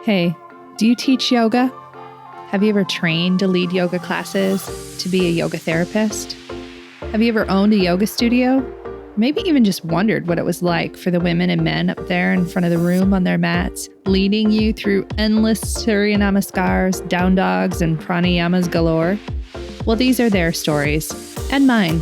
Hey, do you teach yoga? Have you ever trained to lead yoga classes, to be a yoga therapist? Have you ever owned a yoga studio? Maybe even just wondered what it was like for the women and men up there in front of the room on their mats, leading you through endless Surya Namaskars, down dogs, and pranayamas galore? Well, these are their stories, and mine.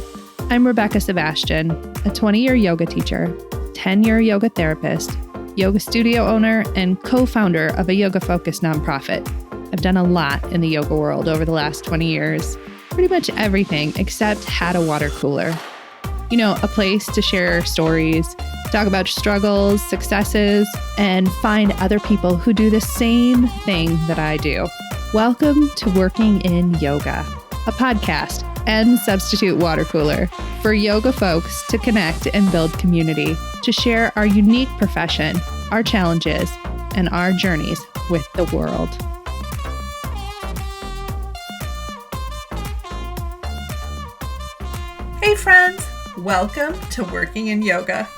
I'm Rebecca Sebastian, a 20-year yoga teacher, 10-year yoga therapist, yoga studio owner, and co-founder of a yoga-focused nonprofit. I've done a lot in the yoga world over the last 20 years. Pretty much everything except had a water cooler. You know, a place to share stories, talk about struggles, successes, and find other people who do the same thing that I do. Welcome to Working in Yoga, a podcast and substitute water cooler for yoga folks to connect and build community, to share our unique profession, our challenges, and our journeys with the world. Hey friends, welcome to Working in Yoga.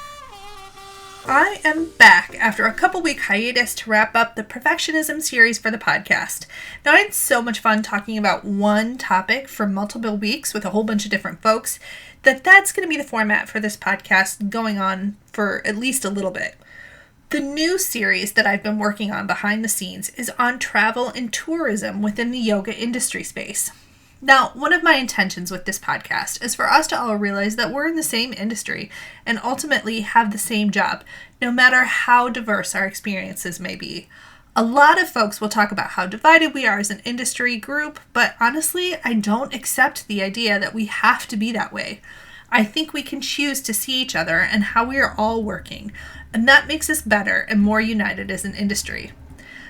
I am back after a couple-week hiatus to wrap up the perfectionism series for the podcast. Now, I had so much fun talking about one topic for multiple weeks with a whole bunch of different folks that's going to be the format for this podcast going on for at least a little bit. The new series that I've been working on behind the scenes is on travel and tourism within the yoga industry space. Now, one of my intentions with this podcast is for us to all realize that we're in the same industry and ultimately have the same job, no matter how diverse our experiences may be. A lot of folks will talk about how divided we are as an industry group, but honestly, I don't accept the idea that we have to be that way. I think we can choose to see each other and how we are all working, and that makes us better and more united as an industry.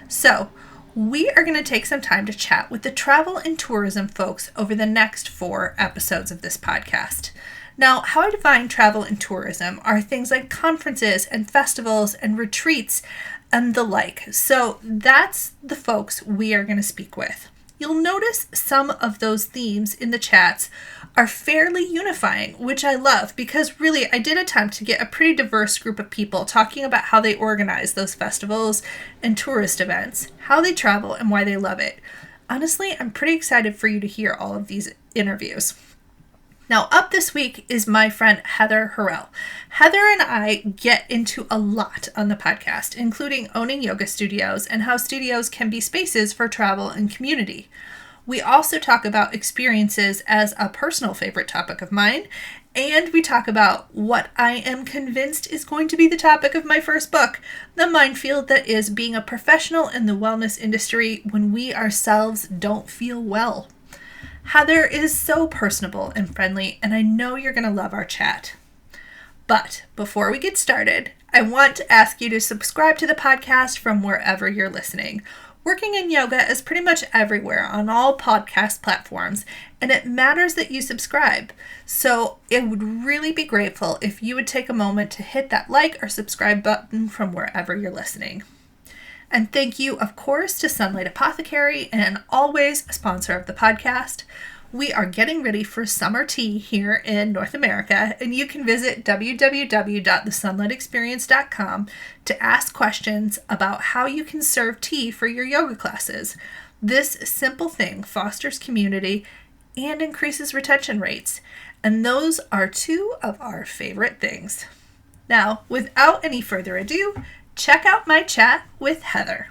So, we are going to take some time to chat with the travel and tourism folks over the next 4 episodes of this podcast. Now, how I define travel and tourism are things like conferences and festivals and retreats and the like. So that's the folks we are going to speak with. You'll notice some of those themes in the chats are fairly unifying, which I love because really I did attempt to get a pretty diverse group of people talking about how they organize those festivals and tourist events, how they travel, and why they love it. Honestly, I'm pretty excited for you to hear all of these interviews. Now, up this week is my friend Heather Horrell. Heather and I get into a lot on the podcast, including owning yoga studios and how studios can be spaces for travel and community. We also talk about experiences as a personal favorite topic of mine, and we talk about what I am convinced is going to be the topic of my first book, the minefield that is being a professional in the wellness industry when we ourselves don't feel well. Heather is so personable and friendly, and I know you're going to love our chat. But before we get started, I want to ask you to subscribe to the podcast from wherever you're listening. Working in Yoga is pretty much everywhere on all podcast platforms, and it matters that you subscribe. So it would really be grateful if you would take a moment to hit that like or subscribe button from wherever you're listening. And thank you, of course, to Sunlight Apothecary and always a sponsor of the podcast. We are getting ready for summer tea here in North America, and you can visit www.thesunlightexperience.com to ask questions about how you can serve tea for your yoga classes. This simple thing fosters community and increases retention rates, and those are 2 of our favorite things. Now, without any further ado, check out my chat with Heather.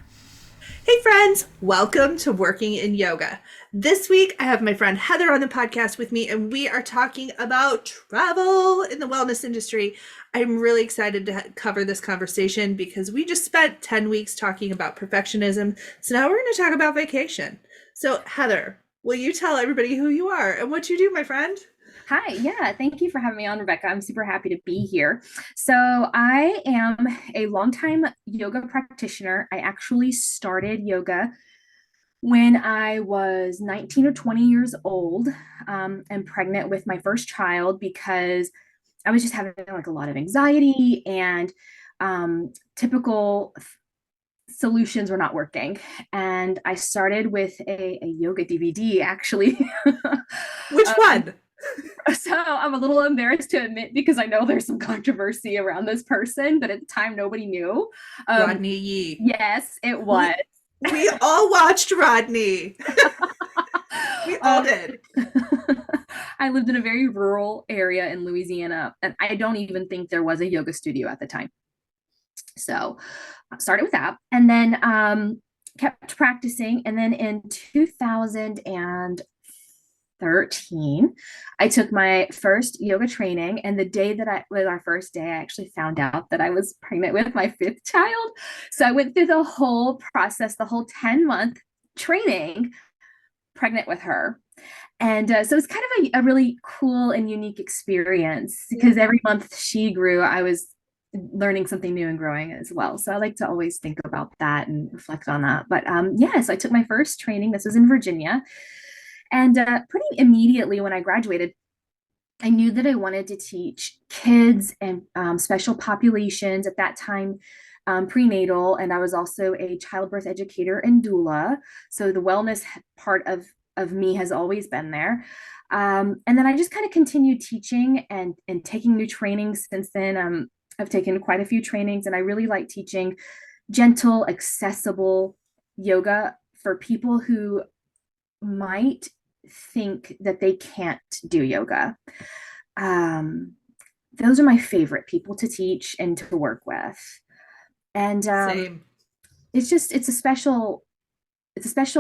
Hey friends, welcome to Working in Yoga. This week I have my friend Heather on the podcast with me, and we are talking about travel in the wellness industry. I'm really excited to cover this conversation because we just spent 10 weeks talking about perfectionism. So now we're going to talk about vacation. So Heather, will you tell everybody who you are and what you do, my friend? Hi, yeah, thank you for having me on, Rebecca. I'm super happy to be here. So I am a longtime yoga practitioner. I actually started yoga when I was 19 or 20 years old and pregnant with my first child because I was just having like a lot of anxiety and typical solutions were not working. And I started with a yoga DVD, actually. Which one? So I'm a little embarrassed to admit because I know there's some controversy around this person, but at the time nobody knew. Rodney Yee. Yes, it was. We all watched Rodney. We all Uh, did. I lived in a very rural area in Louisiana, and I don't even think there was a yoga studio at the time. So I started with that, and then kept practicing. And then in 2013, I took my first yoga training. And the day that I was our first day, I actually found out that I was pregnant with my fifth child. So I went through the whole process, the whole 10-month training, pregnant with her. And so it's kind of a really cool and unique experience because every month she grew, I was learning something new and growing as well. So I like to always think about that and reflect on that. But yeah, so I took my first training. This was in Virginia. And pretty immediately when I graduated, I knew that I wanted to teach kids and special populations at that time, prenatal. And I was also a childbirth educator and doula. So the wellness part of me has always been there. And then I just kind of continued teaching and taking new trainings since then. I've taken quite a few trainings, and I really like teaching gentle, accessible yoga for people who might think that they can't do yoga. Um, those are my favorite people to teach and to work with. And Same. it's a special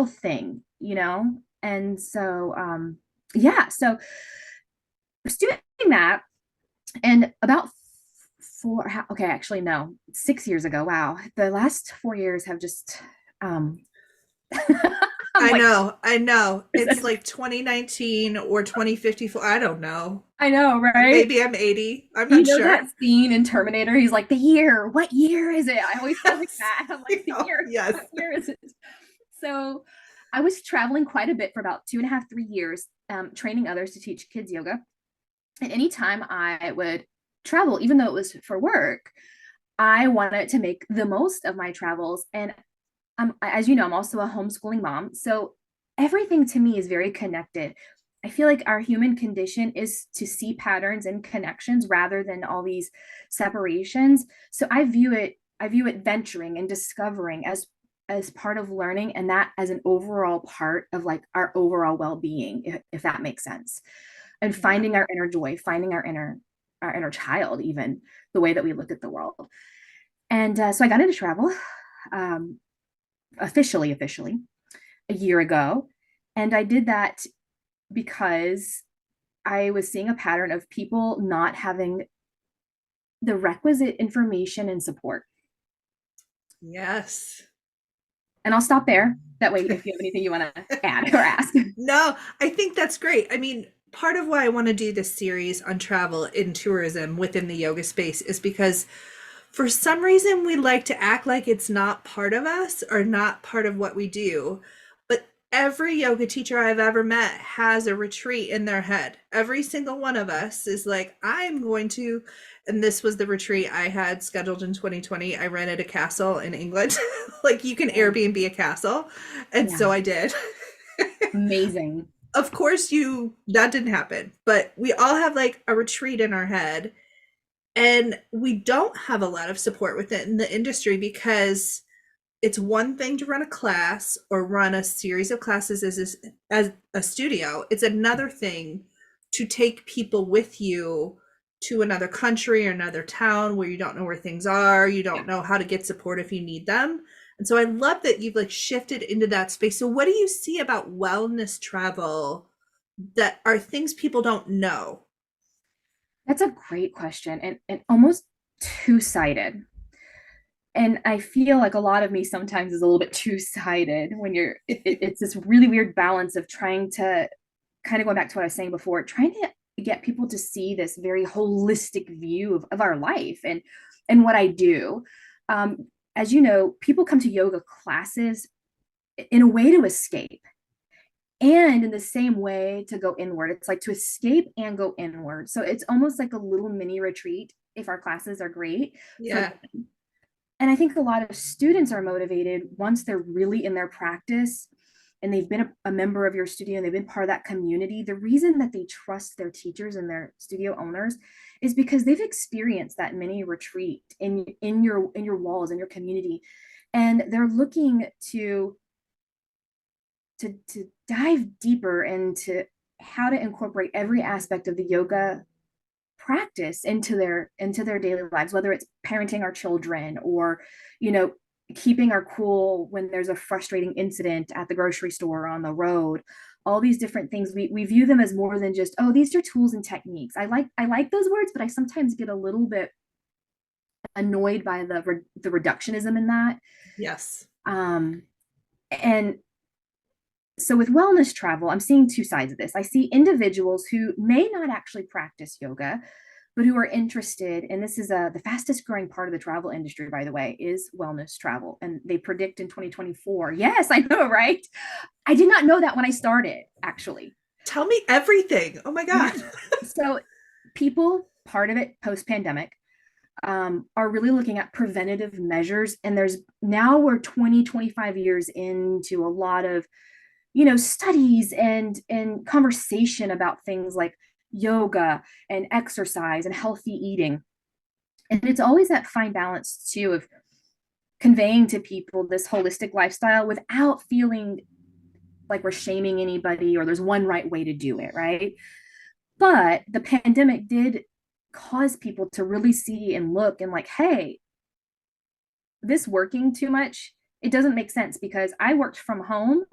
thing, you know? And so yeah, so I was doing that, and about okay, actually no, 6 years ago. Wow. The last 4 years have just I'm I like, know. I know. It's like 2019 or 2054. I don't know. I know, right? Maybe I'm 80. I'm You not know sure. that scene in Terminator? He's like, the year, what year is it? I always feel like that. I'm like, the year, Yes. what year is it? So I was traveling quite a bit for about 2.5, 3 years, training others to teach kids yoga. And anytime I would travel, even though it was for work, I wanted to make the most of my travels. And as you know, I'm also a homeschooling mom. So everything to me is very connected. I feel like our human condition is to see patterns and connections rather than all these separations. So I view it venturing and discovering as part of learning, and that as an overall part of like our overall well-being, if that makes sense. And Yeah. finding our inner joy, finding our inner child, even the way that we look at the world. And so I got into travel. Um, officially a year ago. And I did that because I was seeing a pattern of people not having the requisite information and support. Yes. And I'll stop there. That way, if you have anything you want to add or ask. No, I think that's great. I mean, part of why I want to do this series on travel in tourism within the yoga space is because for some reason we like to act like it's not part of us or not part of what we do. But every yoga teacher I've ever met has a retreat in their head. Every single one of us is like, I'm going to, and this was the retreat I had scheduled in 2020. I rented a castle in England. Like you can Airbnb a castle. And Yeah, so I did. amazing. Of course that didn't happen, but we all have like a retreat in our head, and we don't have a lot of support within the industry because it's one thing to run a class or run a series of classes as a studio. It's another thing to take people with you to another country or another town where you don't know where things are, you don't know how to get support if you need them. And so I love that you've like shifted into that space. So what do you see about wellness travel that are things people don't know? That's a great question, and almost two-sided. And I feel like a lot of me sometimes is a little bit two-sided when it's this really weird balance of trying to, kind of going back to what I was saying before, trying to get people to see this very holistic view of our life and what I do. Um, as you know, people come to yoga classes in a way to escape, and in the same way to go inward. It's like to escape and go inward. So it's almost like a little mini retreat if our classes are great for Yeah. them. And I think a lot of students are motivated once they're really in their practice and they've been a member of your studio and they've been part of that community, the reason that they trust their teachers and their studio owners is because they've experienced that mini retreat in your walls, in your community, and they're looking to dive deeper into how to incorporate every aspect of the yoga practice into their daily lives, whether it's parenting our children or, you know, keeping our cool when there's a frustrating incident at the grocery store or on the road. All these different things, we view them as more than just, oh, these are tools and techniques. I like those words, but I sometimes get a little bit annoyed by the reductionism in that. Yes. And so with wellness travel, I'm seeing two sides of this. I see individuals who may not actually practice yoga, but who are interested. And this is the fastest growing part of the travel industry, by the way, is wellness travel. And they predict in 2024. Yes, I know, right? I did not know that when I started, actually. Tell me everything. Oh my God. So people, part of it post-pandemic, are really looking at preventative measures. And we're 20, 25 years into a lot of studies and conversation about things like yoga and exercise and healthy eating. And it's always that fine balance too of conveying to people this holistic lifestyle without feeling like we're shaming anybody or there's one right way to do it, right? But the pandemic did cause people to really see and look and like, hey, this working too much, it doesn't make sense because I worked from home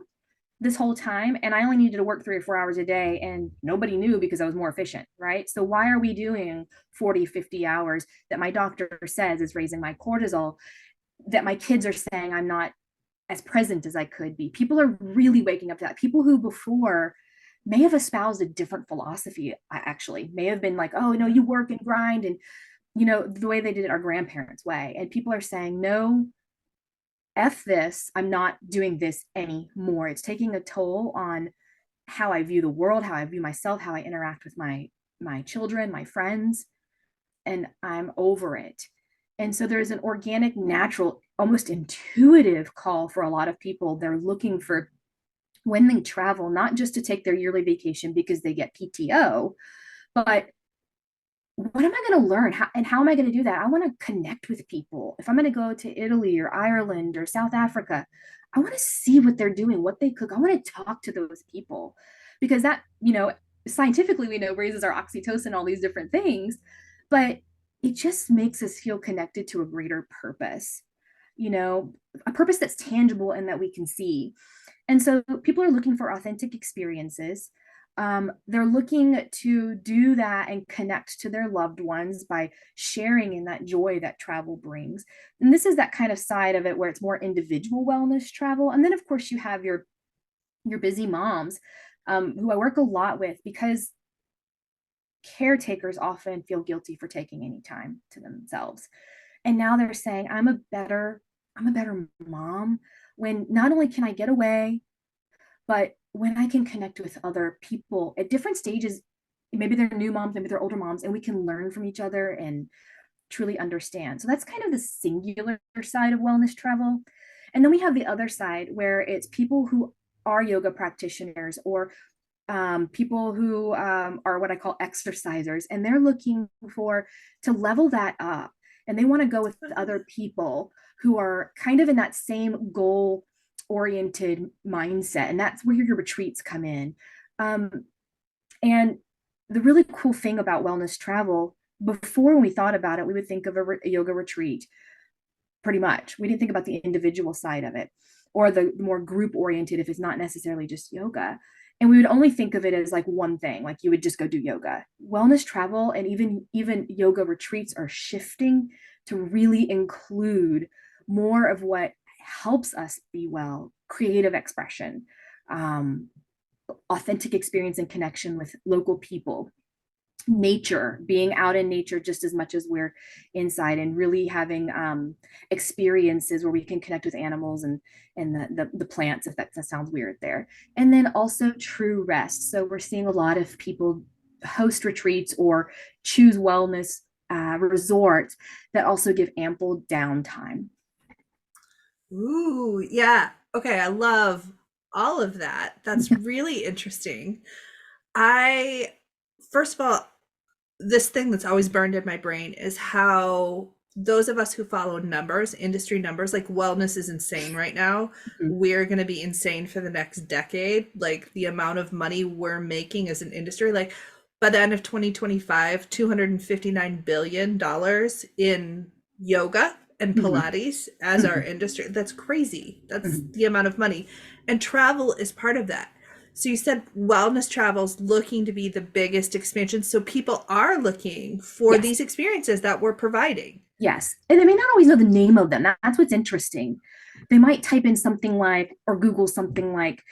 this whole time and I only needed to work 3 or 4 hours a day and nobody knew because I was more efficient, right? So why are we doing 40, 50 hours that my doctor says is raising my cortisol, that my kids are saying I'm not as present as I could be? People are really waking up to that. People who before may have espoused a different philosophy, actually may have been like, oh no, you work and grind, and the way they did it our grandparents' way. And people are saying, no, F this, I'm not doing this anymore. It's taking a toll on how I view the world, how I view myself, how I interact with my children, my friends, and I'm over it. And so there's an organic, natural, almost intuitive call for a lot of people. They're looking for, when they travel, not just to take their yearly vacation because they get PTO, but what am I going to learn? How am I going to do that? I want to connect with people. If I'm going to go to Italy or Ireland or South Africa, I want to see what they're doing, what they cook. I want to talk to those people because that, scientifically we know raises our oxytocin, all these different things, but it just makes us feel connected to a greater purpose, a purpose that's tangible and that we can see. And so people are looking for authentic experiences. They're looking to do that and connect to their loved ones by sharing in that joy that travel brings. And this is that kind of side of it where it's more individual wellness travel. And then, of course, you have your busy moms, who I work a lot with, because caretakers often feel guilty for taking any time to themselves. And now they're saying, I'm a better mom when not only can I get away, but when I can connect with other people at different stages, maybe they're new moms, maybe they're older moms, and we can learn from each other and truly understand. So that's kind of the singular side of wellness travel. And then we have the other side where it's people who are yoga practitioners or people who are what I call exercisers, and they're looking to level that up. And they want to go with other people who are kind of in that same goal oriented mindset. And that's where your retreats come in. And the really cool thing about wellness travel, before when we thought about it, we would think of a yoga retreat pretty much. We didn't think about the individual side of it or the more group oriented if it's not necessarily just yoga. And we would only think of it as like one thing, like you would just go do yoga. Wellness travel and even yoga retreats are shifting to really include more of what helps us be well: creative expression, authentic experience and connection with local people, nature, being out in nature just as much as we're inside, and really having experiences where we can connect with animals and the plants, if that sounds weird there. And then also true rest. So we're seeing a lot of people host retreats or choose wellness resorts that also give ample downtime. Ooh, yeah. Okay, I love all of that. That's really interesting. I, first of all, this thing that's always burned in my brain is how those of us who follow numbers, industry numbers, like wellness is insane right now. Mhm. We're going to be insane for the next decade. Like the amount of money we're making as an industry, like by the end of 2025, $259 billion in yoga and Mhm. Pilates as our Mhm. industry. That's crazy. That's Mhm. the amount of money. And travel is part of that. So you said wellness travel's looking to be the biggest expansion. So people are looking for Yes. these experiences that we're providing. Yes. And they may not always know the name of them. That's what's interesting. They might type in something like, or Google something like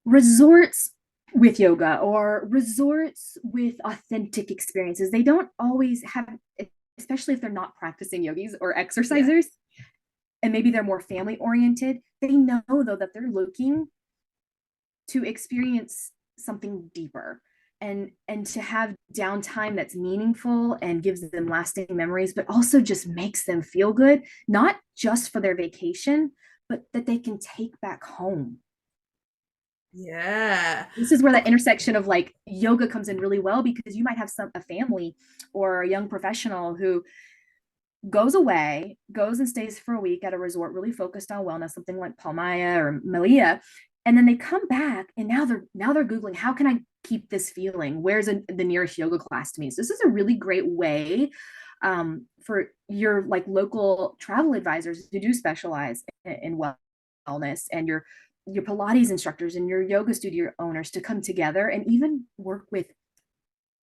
resorts with yoga or resorts with authentic experiences. They don't always have, especially if they're not practicing yogis or Yeah. exercisers, and maybe they're more family oriented. They know, though, that they're looking to experience something deeper and to have downtime that's meaningful and gives them lasting memories, but also just makes them feel good, not just for their vacation, but that they can take back home. Yeah. This is where that Okay. intersection of like yoga comes in really well, because you might have a family or a young professional who goes away, goes and stays for a week at a resort really focused on wellness, something like Palmaya or Malia, and then they come back and now they're googling, how can I keep this feeling? Where's the nearest yoga class to me? So this is a really great way for your like local travel advisors who do specialize in wellness, and your Pilates instructors and your yoga studio owners to come together and even work with,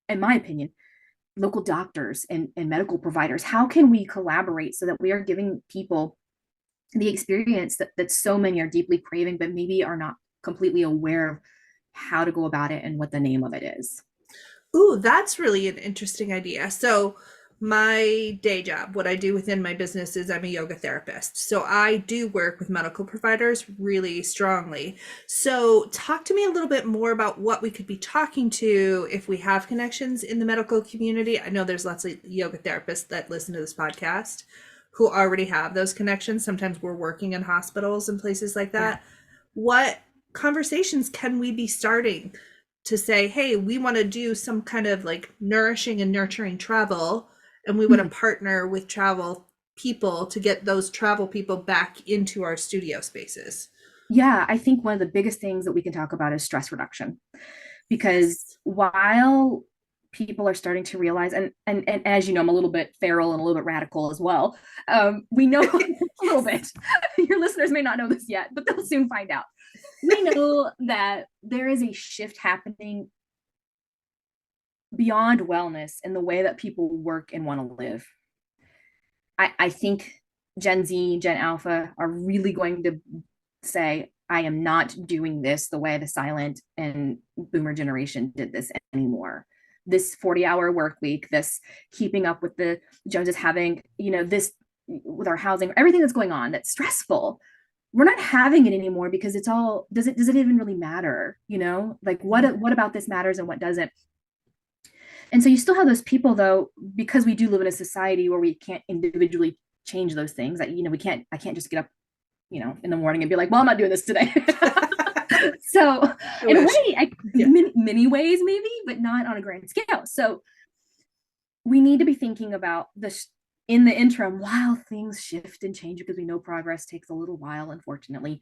in my opinion, local doctors and medical providers. How can we collaborate so that we are giving people the experience that so many are deeply craving, but maybe are not completely aware of how to go about it and what the name of it is? Ooh, that's really an interesting idea. So, my day job, what I do within my business is I'm a yoga therapist. So, I do work with medical providers really strongly. So, talk to me a little bit more about what we could be talking to if we have connections in the medical community. I know there's lots of yoga therapists that listen to this podcast who already have those connections. Sometimes we're working in hospitals and places like Yeah. that. What conversations can we be starting to say, hey, we want to do some kind of like nourishing and nurturing travel, and we want to Mhm. partner with travel people to get those travel people back into our studio spaces? Yeah, I think one of the biggest things that we can talk about is stress reduction, because Yes. while people are starting to realize, and as you know, I'm a little bit feral and a little bit radical as well. We know a little Yes. bit. Your listeners may not know this yet, but they'll soon find out. We know that there is a shift happening beyond wellness in the way that people work and want to live. I think Gen Z, Gen Alpha are really going to say, I am not doing this the way the silent and boomer generation did this anymore. This 40-hour work week, this keeping up with the Joneses, having, this with our housing, everything that's going on that's stressful. We're not having it anymore because it's all, does it even really matter? Like what about this matters and what doesn't? And so you still have those people, though, because we do live in a society where we can't individually change those things. That I can't just get up, in the morning and be like, well, I'm not doing this today. So I in a wish. way, Yeah. many ways maybe, but not on a grand scale. So we need to be thinking about this in the interim, while things shift and change, because we know progress takes a little while, unfortunately,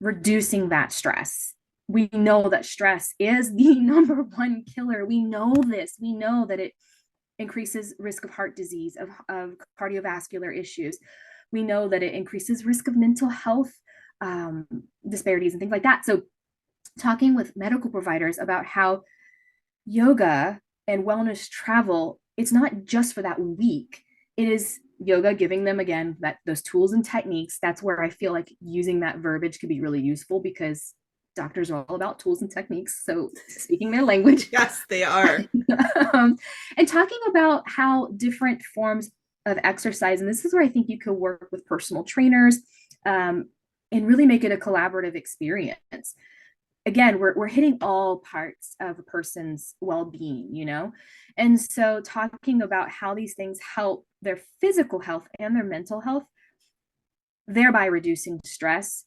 reducing that stress. We know that stress is the number one killer. We know this. We know that it increases risk of heart disease, of cardiovascular issues. We know that it increases risk of mental health um, disparities and things like that. So talking with medical providers about how yoga and wellness travel, it's not just for that week. It is yoga giving them, again, that those tools and techniques. That's where I feel like using that verbiage could be really useful, because doctors are all about tools and techniques, so speaking their language. Yes, they are. um, and talking about how different forms of exercise, and this is where I think you could work with personal trainers, um, and really make it a collaborative experience. Again, we're hitting all parts of a person's well-being, and so talking about how these things help their physical health and their mental health, thereby reducing stress,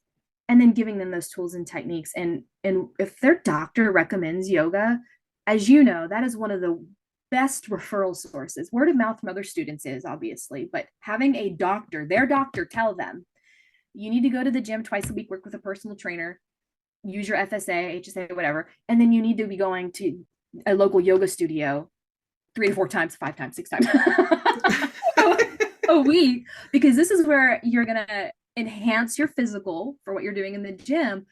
and then giving them those tools and techniques. And if their doctor recommends yoga, as you know, that is one of the best referral sources. Word of mouth from other students is obviously, but having a doctor, their doctor, tell them you need to go to the gym twice a week, work with a personal trainer, use your FSA, HSA, whatever, and then you need to be going to a local yoga studio 3 to 4 times, 5 times, 6 times a week, because this is where you're gonna enhance your physical for what you're doing in the gym,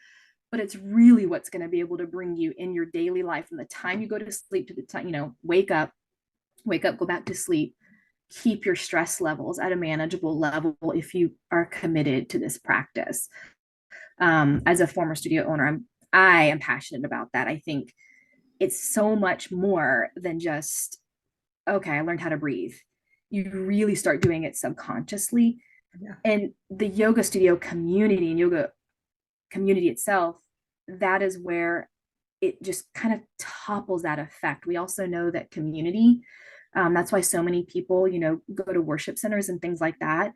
but it's really what's going to be able to bring you in your daily life from the time you go to sleep to the time, wake up, go back to sleep, keep your stress levels at a manageable level if you are committed to this practice. As a former studio owner, I am passionate about that. I think it's so much more than just, okay, I learned how to breathe. You really start doing it subconsciously. Yeah. And the yoga studio community and yoga community itself, that is where it just kind of topples that effect. We also know that community, that's why so many people, go to worship centers and things like that.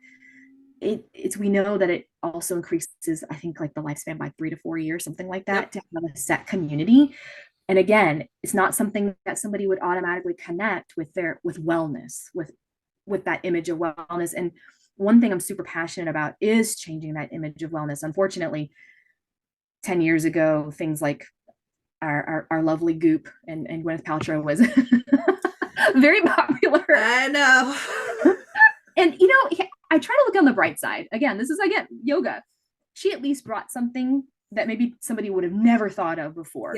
We know that it also increases, I think, like the lifespan by 3 to 4 years, something like that, Yep. to have a set community. And again, it's not something that somebody would automatically connect with wellness, with that image of wellness. And one thing I'm super passionate about is changing that image of wellness. Unfortunately, 10 years ago, things like our lovely Goop and Gwyneth Paltrow was very popular. I know. And, I try to look on the bright side. Again, this is, yoga. She at least brought something that maybe somebody would have never thought of before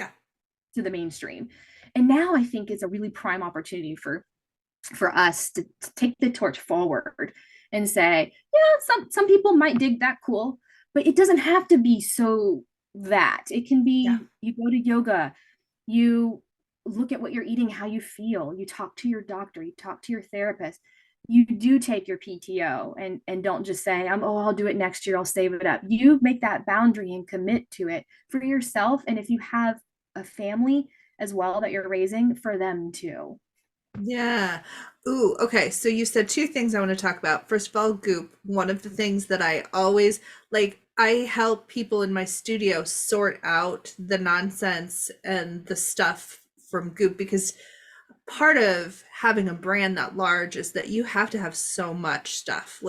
to the mainstream. And now I think it's a really prime opportunity for us to take the torch forward and say, some people might dig that cool, but it doesn't have to be so that. It can be, you go to yoga, you look at what you're eating, how you feel, you talk to your doctor, you talk to your therapist, you do take your PTO, and don't just say, I'll do it next year, I'll save it up. You make that boundary and commit to it for yourself. And if you have a family as well that you're raising, for them too. Yeah. Ooh, okay. So you said 2 things I want to talk about. First of all, Goop. One of the things that I always I help people in my studio sort out the nonsense and the stuff from Goop, because part of having a brand that large is that you have to have so much stuff.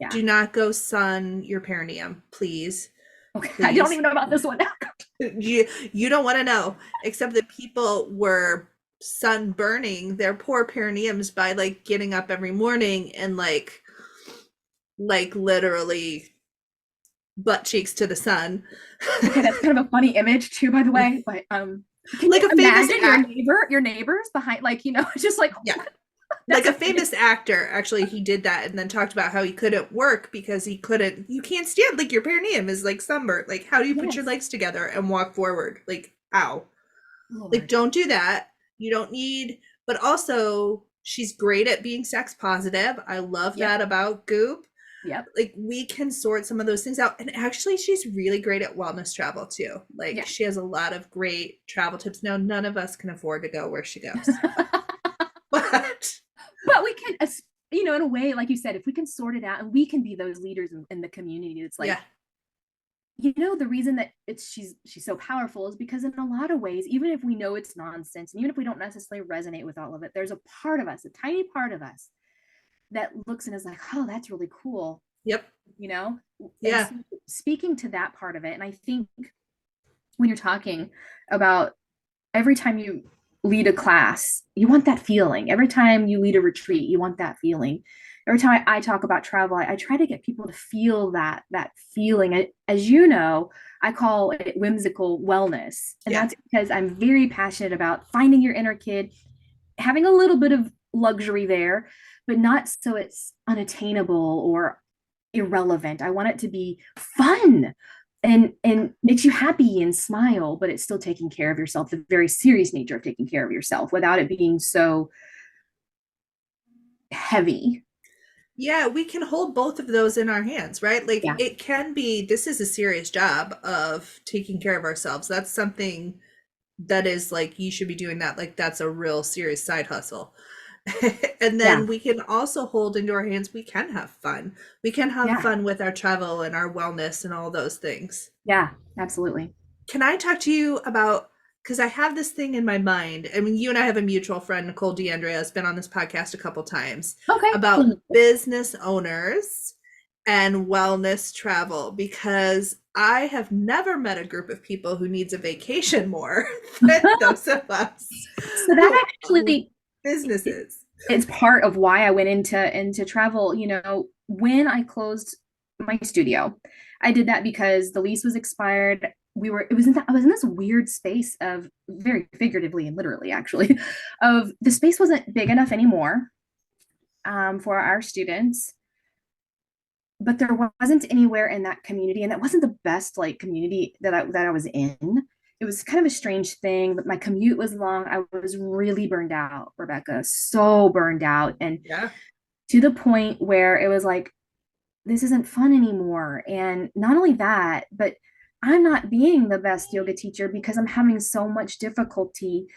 Do not go sun your perineum, please. Okay. Please. I don't even know about this one. You don't want to know, except that people were sun burning their poor perineums by getting up every morning and literally butt cheeks to the sun. Okay, that's kind of a funny image too, by the way. But can you imagine your neighbors behind, just a famous actor, actually, he did that and then talked about how he couldn't work because you can't stand, your perineum is sunburnt. How do you put your legs together and walk forward? Ow. Lord. Don't do that. You don't need, but also she's great at being sex positive. I love that about Goop. Yep. We can sort some of those things out. And actually, she's really great at wellness travel too. She has a lot of great travel tips. Now, none of us can afford to go where she goes. but we can, in a way, like you said, if we can sort it out and we can be those leaders in the community, it's the reason that she's so powerful is because in a lot of ways, even if we know it's nonsense, and even if we don't necessarily resonate with all of it, there's a part of us, a tiny part of us, that looks and is like, oh, that's really cool. Yep. Yeah. So speaking to that part of it, and I think when you're talking about every time you lead a class, you want that feeling. Every time you lead a retreat, you want that feeling. Every time I talk about travel, I try to get people to feel that feeling. As you know, I call it whimsical wellness. And that's because I'm very passionate about finding your inner kid, having a little bit of luxury there, but not so it's unattainable or irrelevant. I want it to be fun and makes you happy and smile, but it's still taking care of yourself, the very serious nature of taking care of yourself without it being so heavy. Yeah, we can hold both of those in our hands, right? It can be, this is a serious job of taking care of ourselves. That's something that is you should be doing that. That's a real serious side hustle. And Yeah. then we can also hold into our hands, we can have fun. We can have Yeah. fun with our travel and our wellness and all those things. Yeah. Absolutely. Can I talk to you about, because I have this thing in my mind. I mean, you and I have a mutual friend, Nicole DeAndrea, has been on this podcast a couple times Okay. about business owners and wellness travel, because I have never met a group of people who needs a vacation more than those of us So that who own actually, businesses. it's part of why I went into travel. When I closed my studio, I did that because the lease was expired. I was in this weird space of, very figuratively and literally actually, of the space wasn't big enough anymore for our students, but there wasn't anywhere in that community, and that wasn't the best like community that I was in. It was kind of a strange thing, but my commute was long. I was really burned out, Rebecca, so burned out, and Yeah. to the point where it was like, this isn't fun anymore. And not only that, but I'm not being the best yoga teacher because I'm having so much difficulty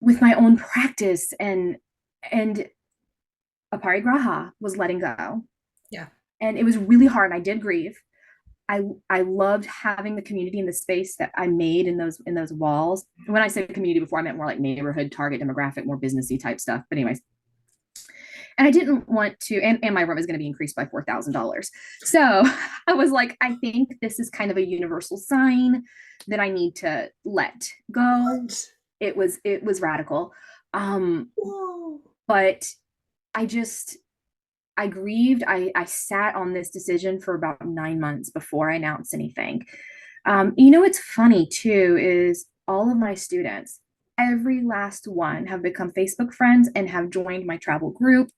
with my own practice, and aparigraha was letting go. Yeah. And it was really hard. I did grieve. I loved having the community and the space that I made in those walls. When I said community before, I meant more like neighborhood, target demographic, more businessy type stuff. But anyways, and I didn't want to, and my room is going to be increased by $4,000. So I was like, I think this is kind of a universal sign that I need to let go. What? It was radical. Whoa. But I grieved. I sat on this decision for about 9 months before I announced anything. What's funny too is all of my students, every last one, have become Facebook friends and have joined my travel group,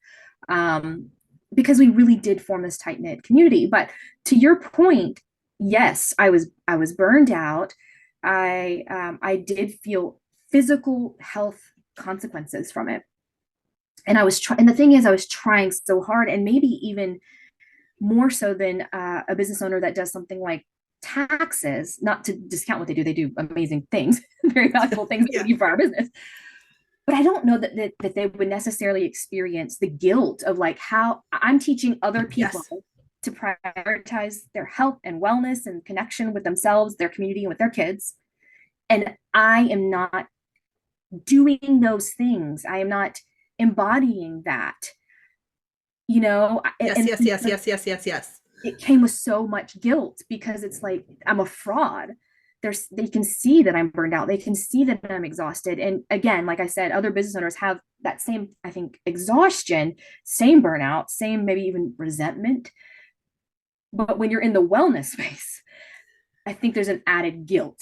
because we really did form this tight knit community. But to your point, yes, I was burned out. I did feel physical health consequences from it, and and the thing is, I was trying so hard, and maybe even more so than a business owner that does something like taxes. Not to discount what they do amazing things, very valuable things that Yeah. we do for our business. But I don't know that they would necessarily experience the guilt of like how I'm teaching other people Yes. to prioritize their health and wellness and connection with themselves, their community, and with their kids. And I am not doing those things. I am not embodying that, Yes, and yes, yes, yes, yes, yes, yes. it came with so much guilt because it's like I'm a fraud. They can see that I'm burned out. They can see that I'm exhausted. And again, like I said, other business owners have that same, I think, exhaustion, same burnout, same maybe even resentment. But when you're in the wellness space, I think there's an added guilt.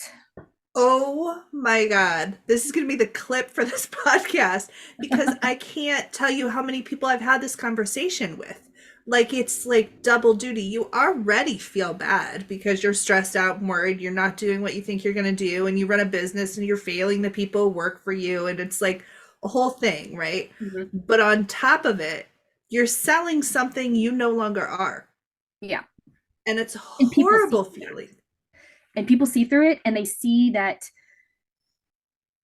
Oh my God. This is going to be the clip for this podcast, because I can't tell you how many people I've had this conversation with. Like, it's like double duty. You already feel bad because you're stressed out and worried. You're not doing what you think you're going to do. And you run a business and you're failing the people who work for you. And it's like a whole thing, right? Mhm. But on top of it, you're selling something you no longer are. Yeah. And it's a And people see horrible through it. feeling. And people see through it, and they see that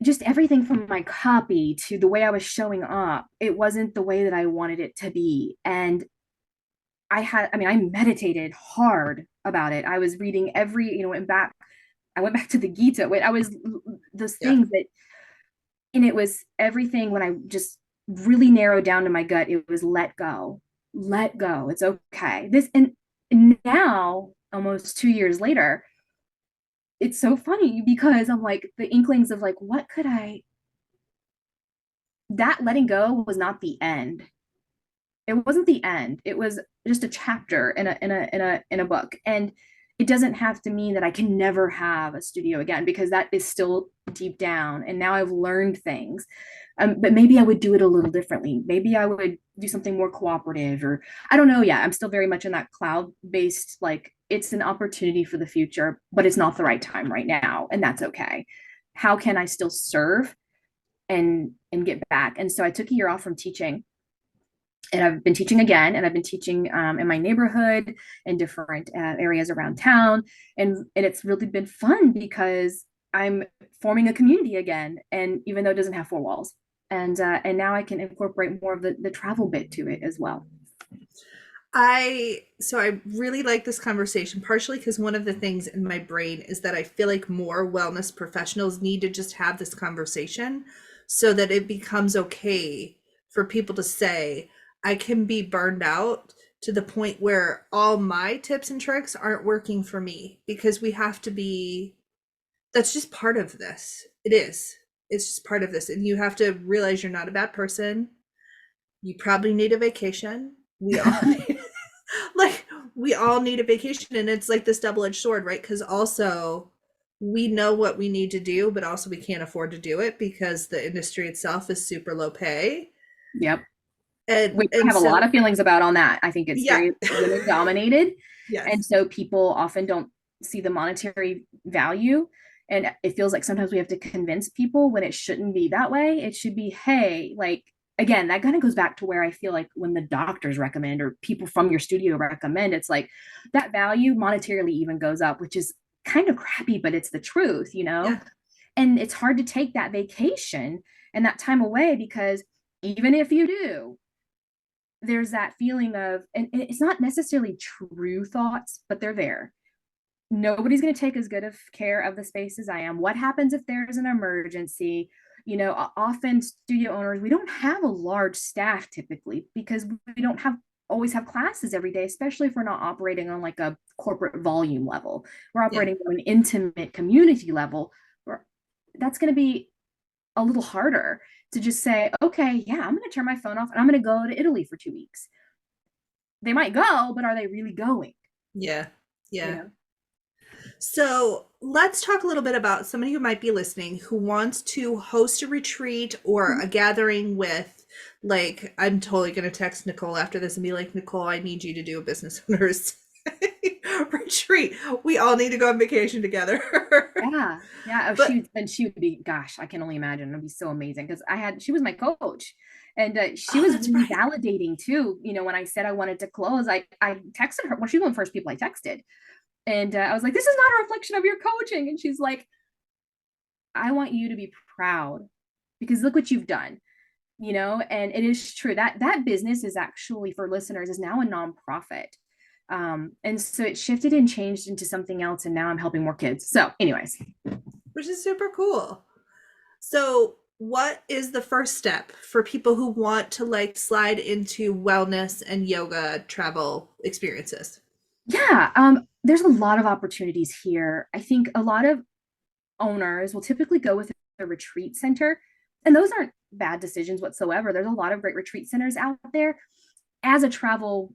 just everything from my copy to the way I was showing up, it wasn't the way that I wanted it to be. And I meditated hard about it. I was reading I went back to the Gita. I was those Yeah. things and it was everything. When I just really narrowed down to my gut, it was let go, let go. It's okay. And now, almost 2 years later, it's so funny because I'm like, the inklings of like, that letting go was not the end. It wasn't the end. It was just a chapter in a book. And it doesn't have to mean that I can never have a studio again, because that is still deep down. And now I've learned things. But maybe I would do it a little differently. Maybe I would do something more cooperative, or I don't know. Yeah, I'm still very much in that cloud-based, like it's an opportunity for the future, but it's not the right time right now. And that's okay. How can I still serve and get back? And so I took a year off from teaching, and I've been teaching again, and I've been teaching in my neighborhood and different areas around town, and it's really been fun because I'm forming a community again, and even though it doesn't have four walls, And now I can incorporate more of the travel bit to it as well. I really like this conversation, partially because one of the things in my brain is that I feel like more wellness professionals need to just have this conversation so that it becomes okay for people to say, I can be burned out to the point where all my tips and tricks aren't working for me, because we have to be, that's just part of this. It is. It's just part of this. And you have to realize you're not a bad person. You probably need a vacation. We all need, like, we all need a vacation, and it's like this double-edged sword, right? Because also we know what we need to do, but also we can't afford to do it because the industry itself is super low pay. Yep. And Which I and have a lot so of feelings about on that. I think it's yeah. very women dominated. And Yes. so people often don't see the monetary value. And it feels like sometimes we have to convince people when it shouldn't be that way. It should be, hey, like, again, that kind of goes back to where I feel like when the doctors recommend or people from your studio recommend, it's like that value monetarily even goes up, which is kind of crappy, but it's the truth, you know? Yeah. And it's hard to take that vacation and that time away because even if you do, there's that feeling of, and it's not necessarily true thoughts, but they're there. Nobody's going to take as good of care of the space as I am. What happens if there's an emergency? You know, often studio owners, we don't have a large staff typically because we don't have always have classes every day, especially if we're not operating on like a corporate volume level. We're Yeah. operating on an intimate community level. That's going to be a little harder to just say, okay, yeah, I'm going to turn my phone off and I'm going to go to Italy for 2 weeks. They might go, but are they really going? Yeah. You Yeah. know? So let's talk a little bit about somebody who might be listening who wants to host a retreat or a gathering with, like, I'm totally going to text Nicole after this and be like, Nicole, I need you to do a business owners retreat. We all need to go on vacation together. Yeah. Yeah. Oh, But she would be, gosh, I can only imagine. It'd be so amazing because she was my coach and she oh, was that's really right. validating too. You know, when I said I wanted to close, I texted her. Well, she was one of the first people I texted. And I was like, this is not a reflection of your coaching. And she's like, I want you to be proud because look what you've done, you know. And it is true that that business is actually, for listeners, is now a nonprofit. And so it shifted and changed into something else, and now I'm helping more kids. So anyways, Which is super cool. So what is the first step for people who want to, like, slide into wellness and yoga travel experiences? yeah, there's a lot of opportunities here. I think a lot of owners will typically go with a retreat center, and those aren't bad decisions whatsoever. There's a lot of great retreat centers out there. As a travel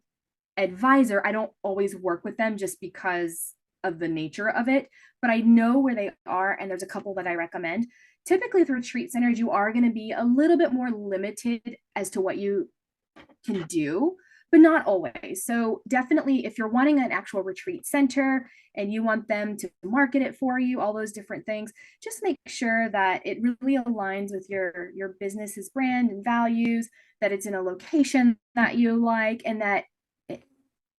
advisor, I don't always work with them just because of the nature of it, but I know where they are, and there's a couple that I recommend. Typically, with retreat centers, you are going to be a little bit more limited as to what you can do, but not always. So, definitely, if you're wanting an actual retreat center and you want them to market it for you, all those different things, just make sure that it really aligns with your business's brand and values, that it's in a location that you like, and that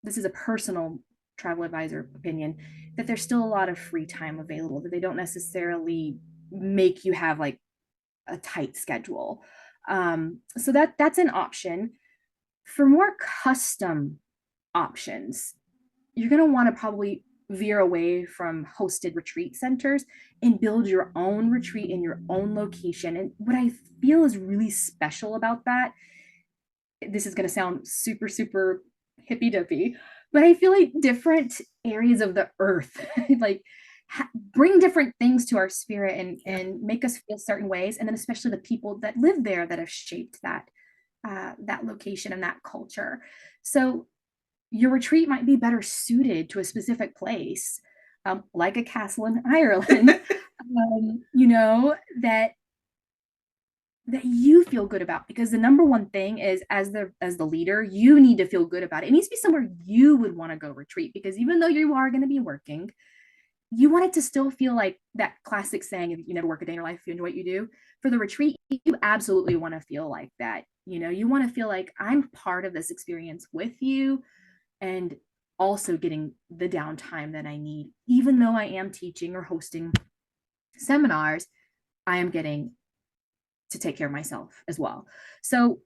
this is a personal travel advisor opinion, that there's still a lot of free time available, that they don't necessarily make you have like a tight schedule. So that's an option. For more custom options, you're going to want to probably veer away from hosted retreat centers and build your own retreat in your own location. And what I feel is really special about that, this is going to sound super, super hippy dippy, but I feel like different areas of the earth, like bring different things to our spirit and make us feel certain ways. And then especially the people that live there that have shaped that location and that culture. So your retreat might be better suited to a specific place, like a castle in Ireland, you know, that you feel good about, because the number one thing is, as the leader, you need to feel good about it. It needs to be somewhere you would want to go retreat, because even though you are going to be working, you want it to still feel like that classic saying, if you never work a day in your life, if you enjoy what you do. For the retreat, you absolutely want to feel like that. You know, you want to feel like I'm part of this experience with you, and also getting the downtime that I need. Even though I am teaching or hosting seminars, I am getting to take care of myself as well. So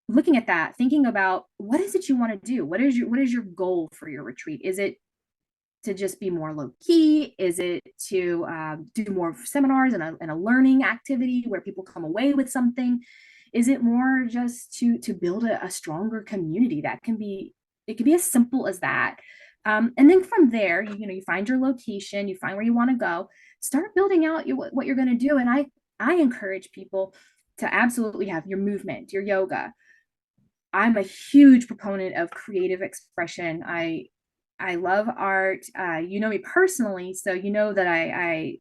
looking at that, thinking about what is it you want to do? What is your goal for your retreat? Is it to just be more low key? Is it to do more seminars and a learning activity where people come away with something? Is it more just to build a stronger community? That can be, it can be as simple as that. And then from there, you find your location, you find where you want to go, start building out what you're going to do. And I encourage people to absolutely have your movement, your yoga. I'm a huge proponent of creative expression. I love art. You know me personally, so you know that I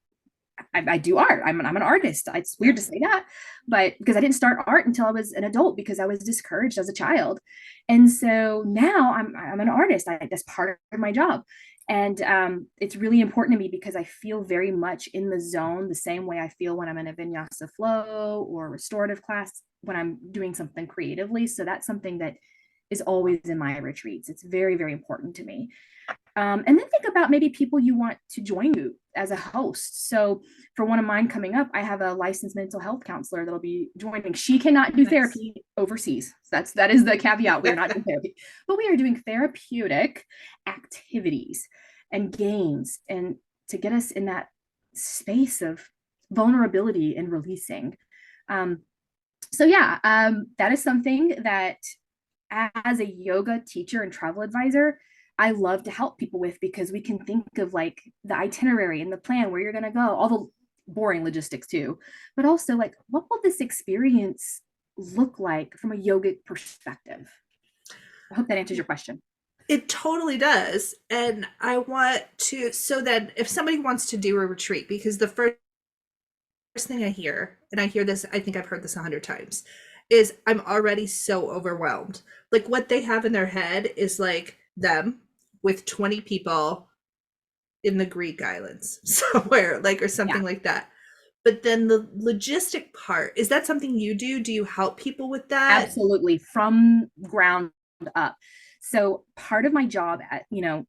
do art. I'm an artist. It's weird to say that, but because I didn't start art until I was an adult because I was discouraged as a child, and so now I'm an artist. That's part of my job, and it's really important to me because I feel very much in the zone, the same way I feel when I'm in a vinyasa flow or restorative class when I'm doing something creatively. So that's something that is always in my retreats. It's very, very important to me. And then think about maybe people you want to join you as a host. So for one of mine coming up, I have a licensed mental health counselor that'll be joining. She cannot do therapy overseas. That is the caveat. We're not doing therapy, but we are doing therapeutic activities and games, and to get us in that space of vulnerability and releasing. That is something that as a yoga teacher and travel advisor, I love to help people with, because we can think of like the itinerary and the plan, where you're going to go, all the boring logistics too, but also like, what will this experience look like from a yogic perspective? I hope that answers your question. It totally does. And I want to, so that if somebody wants to do a retreat, because the first thing I hear, and I hear this, I think I've heard this 100 times, is I'm already so overwhelmed. Like what they have in their head is like them with 20 people in the Greek islands somewhere, like, or something like that. But then the logistic part, is that something you do? Do you help people with that? Absolutely, from ground up. So part of my job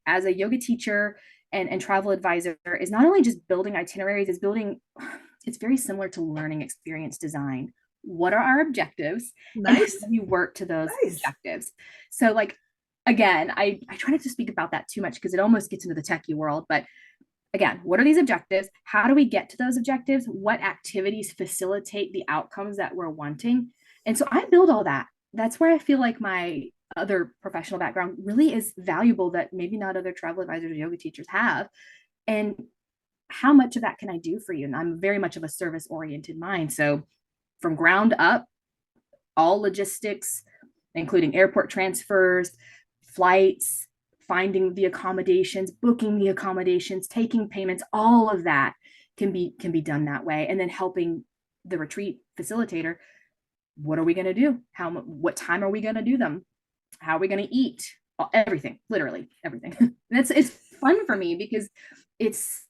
as a yoga teacher and travel advisor is not only just building itineraries, it's very similar to learning experience design. What are our objectives? Nice. And how do you work to those objectives? So like, again, I try not to speak about that too much because it almost gets into the techie world, but again, what are these objectives? How do we get to those objectives? What activities facilitate the outcomes that we're wanting? And so I build all that. That's where I feel like my other professional background really is valuable, that maybe not other travel advisors or yoga teachers have. And how much of that can I do for you? And I'm very much of a service-oriented mind. So from ground up, all logistics, including airport transfers, flights, finding the accommodations, booking the accommodations, taking payments, all of that can be done that way. And then helping the retreat facilitator, what are we going to do? What time are we going to do them? How are we going to eat? Everything, literally everything. It's fun for me because it's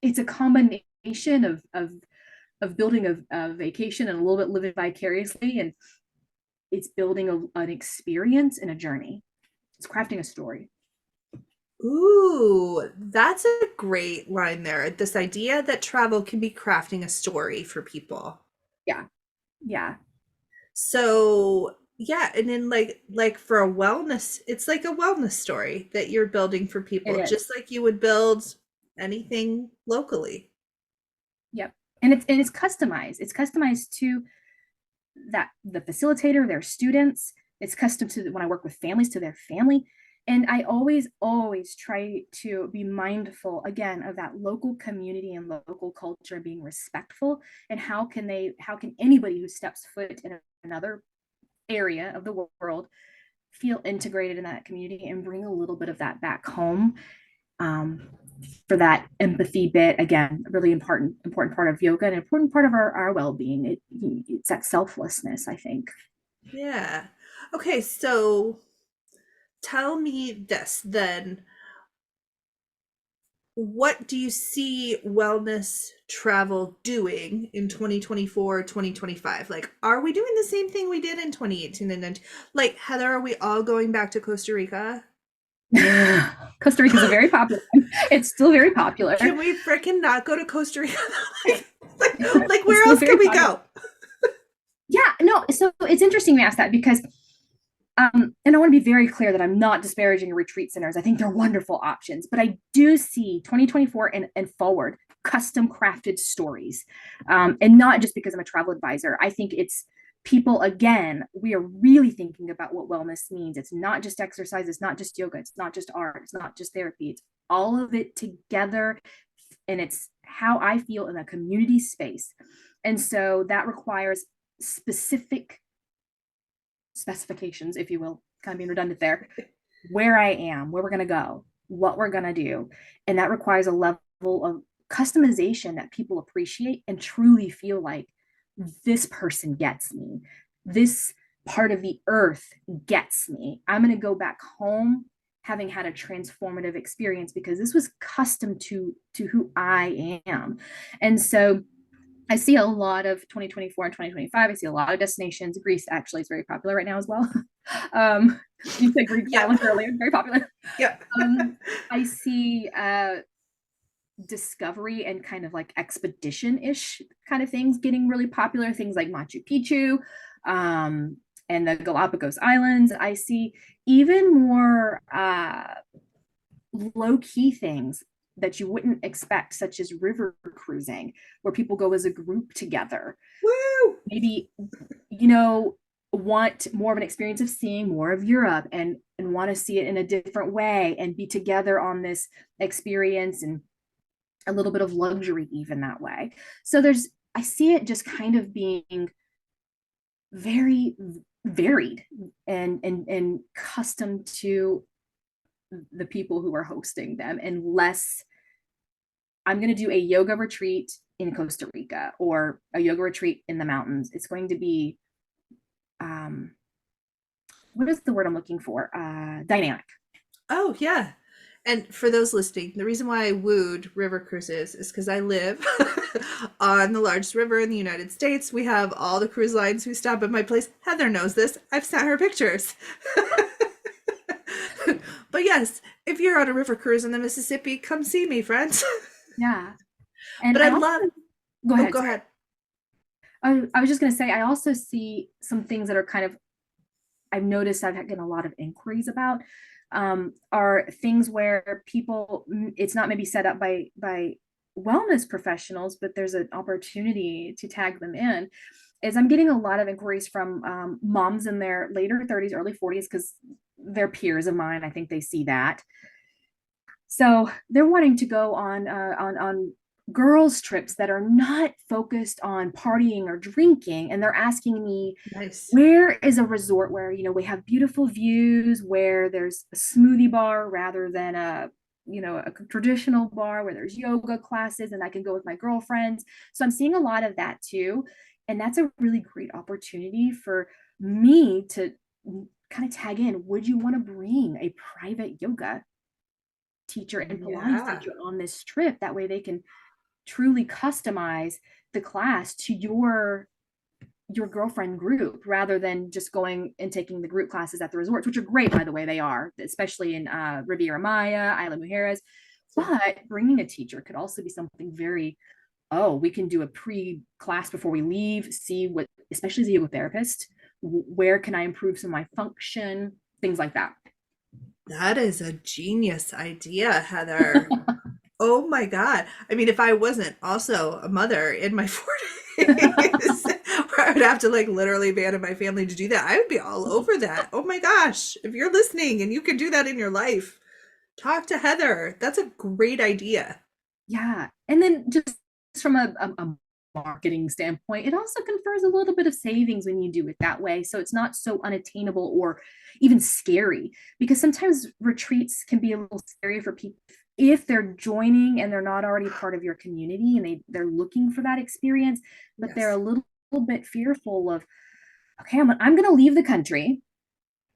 a combination of building a vacation and a little bit living vicariously, and it's building an experience and a journey. It's crafting a story. Ooh, that's a great line there. This idea that travel can be crafting a story for people. Yeah. So yeah, and then like for a wellness, it's like a wellness story that you're building for people, just like you would build anything locally. Yep. And it's customized. It's customized to the facilitator, their students. It's custom to when I work with families, to their family. And I always try to be mindful, again, of that local community and local culture, being respectful. And how can anybody who steps foot in another area of the world feel integrated in that community and bring a little bit of that back home, for that empathy bit. Again, a really important part of yoga, and an important part of our well-being. It's that selflessness, I think. Yeah. Okay, so tell me this then. What do you see wellness travel doing in 2024, 2025? Like, are we doing the same thing we did in 2018 and 19? Like, Heather, are we all going back to Costa Rica? Costa Rica is very popular. It's still very popular. Can we freaking not go to Costa Rica? like where else can we go? Yeah, no, so it's interesting you ask that because and I want to be very clear that I'm not disparaging retreat centers. I think they're wonderful options, but I do see 2024 and forward custom crafted stories. And not just because I'm a travel advisor. I think it's people, again, we are really thinking about what wellness means. It's not just exercise, it's not just yoga, it's not just art, it's not just therapy, it's all of it together. And it's how I feel in a community space. And so that requires specific specifications, if you will, kind of being redundant there, where I am, where we're going to go, what we're going to do. And that requires a level of customization that people appreciate and truly feel like this person gets me. This part of the earth gets me. I'm going to go back home having had a transformative experience because this was custom to who I am. And so I see a lot of 2024 and 2025. I see a lot of destinations. Greece actually is very popular right now as well. You said Greek silence earlier, very popular. Yep. I see discovery and kind of like expedition-ish kind of things getting really popular. Things like Machu Picchu and the Galapagos Islands. I see even more low-key things that you wouldn't expect, such as river cruising, where people go as a group together. Woo! Maybe, want more of an experience of seeing more of Europe and want to see it in a different way and be together on this experience and a little bit of luxury even that way. So I see it just kind of being very varied and custom to the people who are hosting them, and less I'm going to do a yoga retreat in Costa Rica or a yoga retreat in the mountains. It's going to be what is the word I'm looking for? Dynamic. Oh, yeah. And for those listening, the reason why I wooed river cruises is because I live on the largest river in the United States. We have all the cruise lines who stop at my place. Heather knows this. I've sent her pictures. But yes, if you're on a river cruise in the Mississippi, come see me, friends. Yeah. And But I love. Go ahead. Go ahead. I was just going to say, I also see some things that are kind of, I've noticed I've gotten a lot of inquiries about, are things where people, it's not maybe set up by wellness professionals, but there's an opportunity to tag them in. Is I'm getting a lot of inquiries from moms in their later 30s, early 40s, because they're peers of mine. I think they see that. So they're wanting to go on girls trips that are not focused on partying or drinking, and they're asking me, Nice. where is a resort where we have beautiful views, where there's a smoothie bar rather than a traditional bar, where there's yoga classes and I can go with my girlfriends. So I'm seeing a lot of that too, and that's a really great opportunity for me to kind of tag in. Would you want to bring a private yoga teacher and Pilates teacher on this trip? That way they can truly customize the class to your girlfriend group, rather than just going and taking the group classes at the resorts, which are great, by the way. They are, especially in Riviera Maya, Isla Mujeres. But bringing a teacher could also be something very, we can do a pre-class before we leave, see what, especially as a yoga therapist, where can I improve some of my function, things like that. That is a genius idea, Heather. Oh my God. I mean, if I wasn't also a mother in my 40s, where I would have to like literally abandon my family to do that, I would be all over that. Oh my gosh. If you're listening and you can do that in your life, talk to Heather. That's a great idea. Yeah. And then just from a marketing standpoint, it also confers a little bit of savings when you do it that way. So it's not so unattainable or even scary, because sometimes retreats can be a little scary for people if they're joining and they're not already part of your community, and they're looking for that experience, but they're a little bit fearful of, okay, I'm going to leave the country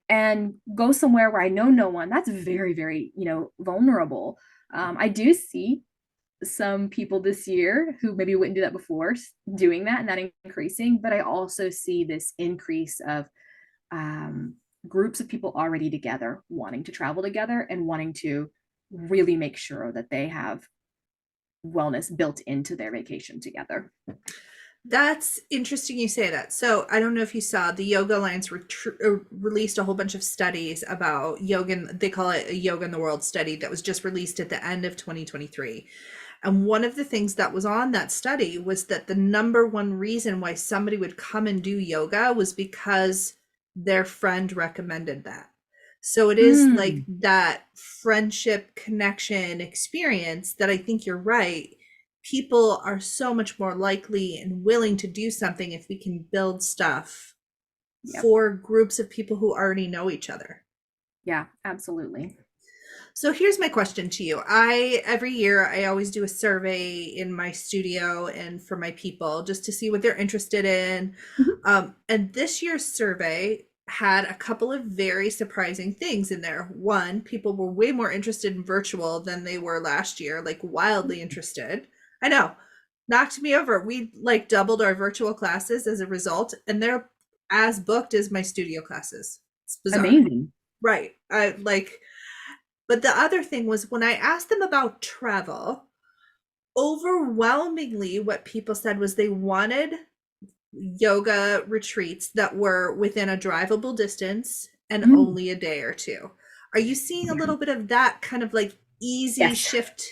and go somewhere where I know no one. That's very, very, vulnerable. I do see some people this year who maybe wouldn't do that before doing that, and that increasing. But I also see this increase of groups of people already together, wanting to travel together and wanting to really make sure that they have wellness built into their vacation together. That's interesting you say that. So I don't know if you saw the Yoga Alliance released a whole bunch of studies about yoga. They call it a Yoga in the World study that was just released at the end of 2023. And one of the things that was on that study was that the number one reason why somebody would come and do yoga was because their friend recommended that. So it is like Mm, that friendship connection experience that I think you're right. People are so much more likely and willing to do something if we can build stuff yep. for groups of people who already know each other. Yeah, absolutely. So here's my question to you. Every year I always do a survey in my studio and for my people just to see what they're interested in. Mhm. And this year's survey had a couple of very surprising things in there. One, people were way more interested in virtual than they were last year, like wildly interested. I know, knocked me over. We like doubled our virtual classes as a result, and they're as booked as my studio classes. It's bizarre. Amazing. Right. I like, but the other thing was when I asked them about travel, overwhelmingly what people said was they wanted yoga retreats that were within a drivable distance and Mm, only a day or two. Are you seeing a yeah. little bit of that kind of like easy Yes. shift?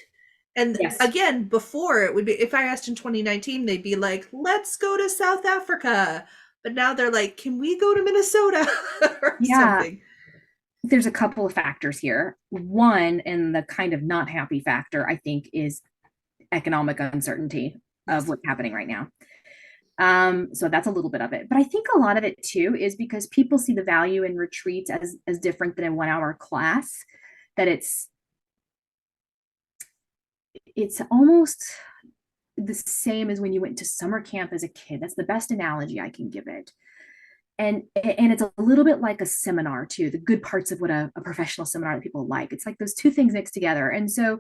And Yes. again, before it would be, if I asked in 2019, they'd be like, let's go to South Africa. But now they're like, can we go to Minnesota or Yeah. something? There's a couple of factors here. One, and the kind of not happy factor, I think, is economic uncertainty of Yes. what's happening right now. So that's a little bit of it. But I think a lot of it too is because people see the value in retreats as different than a 1 hour class, that it's almost the same as when you went to summer camp as a kid. That's the best analogy I can give it. And it's a little bit like a seminar too, the good parts of what a professional seminar that people like. It's like those two things mixed together. And so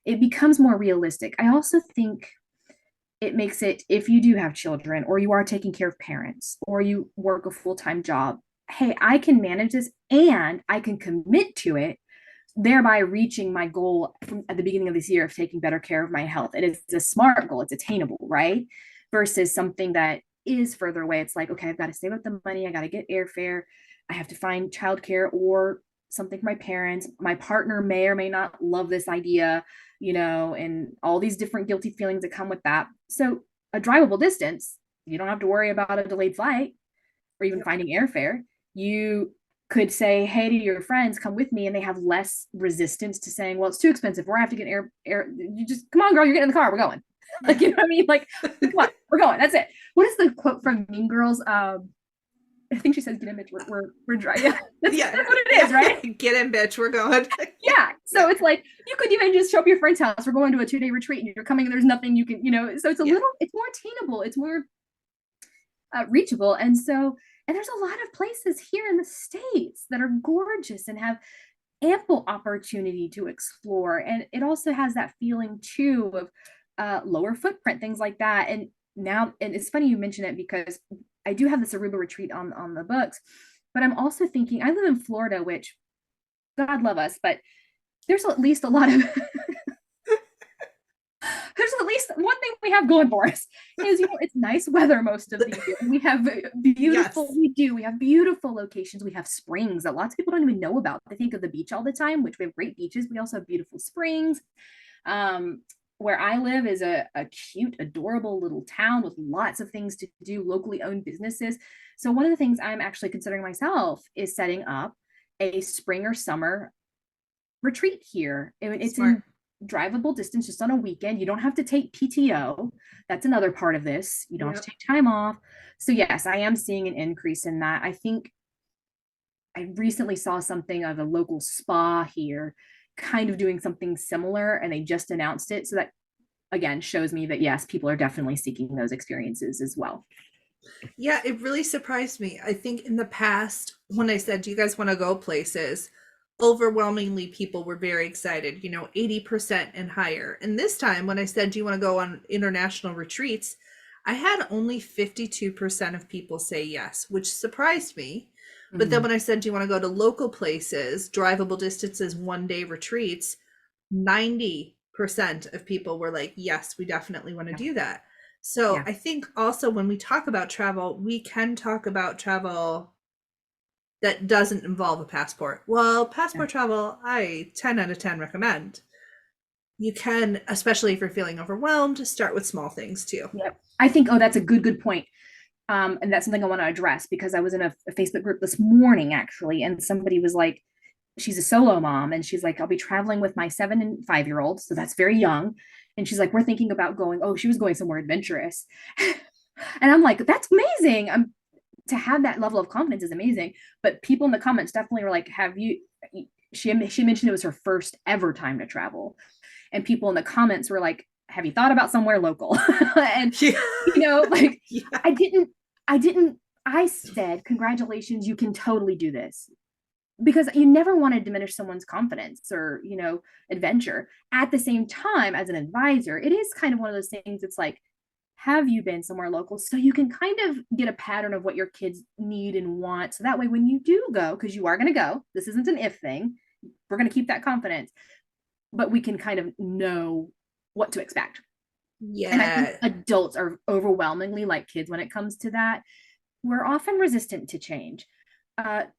it becomes more realistic. I also think it makes it, if you do have children or you are taking care of parents or you work a full-time job, hey, I can manage this and I can commit to it, thereby reaching my goal from at the beginning of this year of taking better care of my health. It is a smart goal, it's attainable, right? Versus something that is further away. It's like, okay, I've got to save up the money, I got to get airfare, I have to find childcare or something for my parents. My partner may or may not love this idea, and all these different guilty feelings that come with that. So, a drivable distance, you don't have to worry about a delayed flight or even Yep. finding airfare. You could say, hey, to your friends, come with me, and they have less resistance to saying, well, it's too expensive, or I have to get air. You just come on, girl, you're getting in the car, we're going. Like, Yeah. you know what I mean? Like, come on, we're going. That's it. What is the quote from Mean Girls? I think she says, "Get in, bitch. We're dry." Yeah, that's Yeah. what it is, Yeah. right? Get in, bitch. We're going. Yeah. Yeah. Yeah. So it's like you could even just show up your friend's house. We're going to a 2-day retreat, and you're coming, and there's nothing you can, So it's Yeah. it's more attainable. It's more reachable. And there's a lot of places here in the States that are gorgeous and have ample opportunity to explore. And it also has that feeling too of lower footprint, things like that. And it's funny you mention it because I do have this Aruba retreat on the books, but I'm also thinking I live in Florida, which God love us, but there's at least a lot of there's at least one thing we have going for us is it's nice weather most of the year. We have beautiful Yes. we have beautiful locations. We have springs that lots of people don't even know about. They think of the beach all the time, which we have great beaches. We also have beautiful springs. um, where I live is a cute, adorable little town with lots of things to do, locally owned businesses. So one of the things I'm actually considering myself is setting up a spring or summer retreat here. It's Smart. in drivable distance just on a weekend. You don't have to take PTO. That's another part of this. You don't have to Yep. take time off. So yes, I am seeing an increase in that. I think I recently saw something of a local spa here kind of doing something similar, and they just announced it. So that again shows me that yes, people are definitely seeking those experiences as well. Yeah, it really surprised me. I think in the past, when I said, do you guys want to go places? Overwhelmingly, people were very excited, 80% and higher. And this time, when I said, do you want to go on international retreats? I had only 52% of people say yes, which surprised me. But then Mm. when I said, do you want to go to local places, drivable distances, 1 day retreats, 90% of people were like, yes, we definitely want to Yeah. do that. So Yeah. I think also when we talk about travel, we can talk about travel that doesn't involve a passport. Well, Yeah. passport travel, I 10 out of 10 recommend. You can, especially if you're feeling overwhelmed, start with small things too. Yep. I think, oh, that's a good point. And that's something I want to address because I was in a Facebook group this morning actually, and somebody was like, she's a solo mom, and she's like, I'll be traveling with my 7 and 5 year old, so that's very young. And she's like, we're thinking about going. Oh, she was going somewhere adventurous, and I'm like, that's amazing. To have that level of confidence is amazing. But people in the comments definitely were like, have you? She mentioned it was her first ever time to travel, and people in the comments were like, have you thought about somewhere local? And Yeah. like Yeah. I didn't I said, congratulations, you can totally do this, because you never want to diminish someone's confidence or adventure. At the same time, as an advisor, it is kind of one of those things. It's like, have you been somewhere local, so you can kind of get a pattern of what your kids need and want, so that way when you do go, because you are going to go, this isn't an if thing, we're going to keep that confidence, but we can kind of know what to expect. And I think Yeah. adults are overwhelmingly like kids when it comes to that. We're often resistant to change.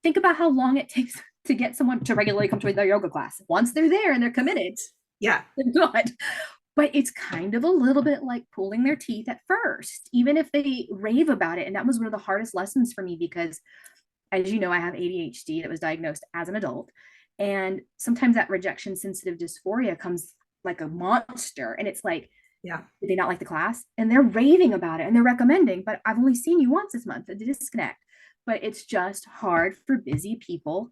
Think about how long it takes to get someone to regularly come to their yoga class. Once they're there and they're committed, Yeah. they're good. But it's kind of a little bit like pulling their teeth at first, even if they rave about it. And that was one of the hardest lessons for me because, as you know, I have ADHD that was diagnosed as an adult. And sometimes that rejection sensitive dysphoria comes like a monster. And it's like, Yeah. did they not like the class? And they're raving about it and they're recommending, but I've only seen you once this month. The disconnect. But it's just hard for busy people.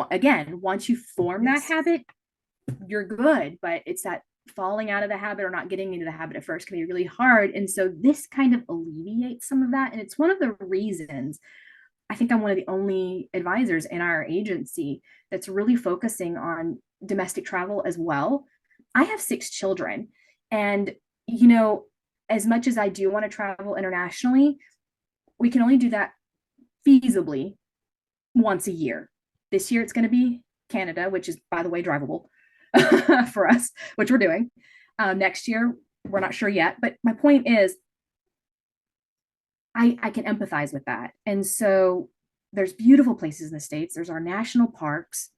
Again, once you form that habit, you're good. But it's that falling out of the habit or not getting into the habit at first can be really hard. And so this kind of alleviates some of that. And it's one of the reasons I think I'm one of the only advisors in our agency that's really focusing on domestic travel as well. I have 6 children. And, as much as I do want to travel internationally, we can only do that feasibly once a year. This year it's going to be Canada, which is, by the way, drivable for us, which we're doing. Next year, we're not sure yet. But my point is, I can empathize with that. And so there's beautiful places in the States. There's our national parks,